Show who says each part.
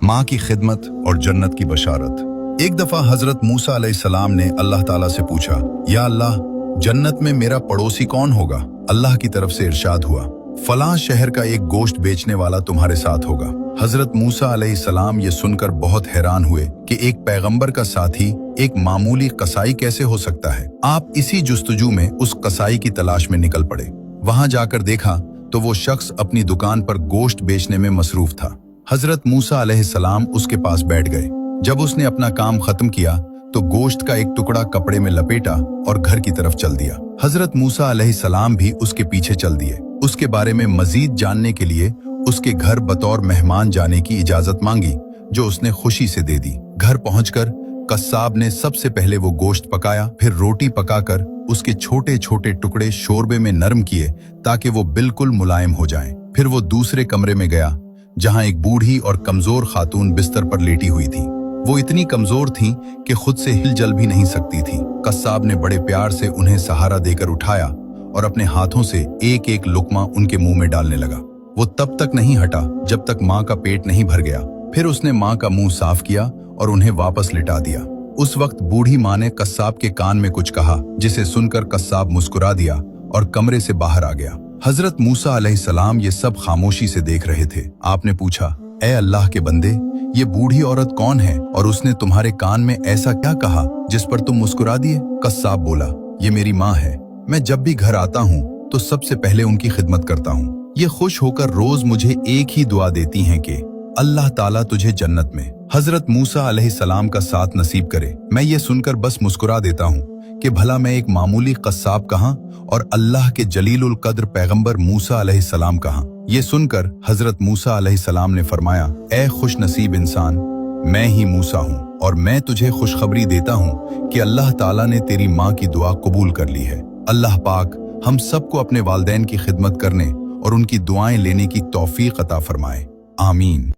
Speaker 1: माँ की खिदमत और जन्नत की बशारत। एक दफा हजरत मूसा अलैहिस्सलाम ने अल्लाह ताला से पूछा, या अल्लाह, जन्नत में मेरा पड़ोसी कौन होगा? अल्लाह की तरफ से इरशाद हुआ, फलां शहर का एक गोश्त बेचने वाला तुम्हारे साथ होगा। हजरत मूसा अलैहिस्सलाम ये सुनकर बहुत हैरान हुए कि एक पैगंबर का साथी एक मामूली कसाई कैसे हो सकता है। आप इसी जुस्तजू में उस कसाई की तलाश में निकल पड़े। वहां जाकर देखा तो वो शख्स अपनी दुकान पर गोश्त बेचने में मसरूफ था। हजरत मूसा अलैहिस्सलाम उसके पास बैठ गए। जब उसने अपना काम खत्म किया तो गोश्त का एक टुकड़ा कपड़े में लपेटा और घर की तरफ चल दिया। हजरत मूसा अलैहिस्सलाम भी उसके पीछे चल दिए। उसके बारे में मजीद जानने के लिए उसके घर बतौर मेहमान जाने की इजाजत मांगी, जो उसने खुशी से दे दी। घर पहुंचकर कस्साब ने सबसे पहले वो गोश्त पकाया, फिर रोटी पकाकर उसके छोटे छोटे टुकड़े शोरबे में नरम किए ताकि वो बिल्कुल मुलायम हो जाएं। फिर वो दूसरे कमरे में गया जहां एक बूढ़ी और कमजोर खातून बिस्तर पर लेटी हुई थी। वो इतनी कमजोर थीं कि खुद से हिल-जल भी नहीं सकती थी। कस्साब ने बड़े प्यार से उन्हें सहारा देकर उठाया और अपने हाथों से एक एक लुकमा उनके मुंह में डालने लगा। वो तब तक नहीं हटा जब तक माँ का पेट नहीं भर गया। फिर उसने माँ का मुंह साफ किया और उन्हें वापस लिटा दिया। उस वक्त बूढ़ी माँ ने कस्साब के कान में कुछ कहा, जिसे सुनकर कस्साब मुस्कुरा दिया और कमरे से बाहर आ गया। हजरत मूसा अलैहिस्सलाम ये सब खामोशी से देख रहे थे। आपने पूछा, ए अल्लाह के बंदे, ये बूढ़ी औरत कौन है और उसने तुम्हारे कान में ऐसा क्या कहा जिस पर तुम मुस्कुरा दिए? कस्साब बोला, ये मेरी माँ है। मैं जब भी घर आता हूँ तो सबसे पहले उनकी खिदमत करता हूँ। ये खुश होकर रोज मुझे एक ही दुआ देती हैं कि अल्लाह ताला तुझे जन्नत में हजरत मूसा अलैहिस्सलाम का साथ नसीब करे। मैं ये सुनकर बस मुस्कुरा देता हूँ कि भला मैं एक मामूली कस्साब कहाँ और अल्लाह के जलीलुल कद्र पैगंबर मूसा अलैहिस्सलाम कहाँ। ये सुनकर हजरत मूसा अलैहिस्सलाम ने फरमाया, ए खुश नसीब इंसान, मैं ही मूसा हूँ और मैं तुझे खुशखबरी देता हूँ कि अल्लाह ताला ने तेरी माँ की दुआ कबूल कर ली है। अल्लाह पाक हम सबको अपने वालिदैन की खिदमत करने और उनकी दुआएं लेने की तौफीक अता फरमाए। आमीन।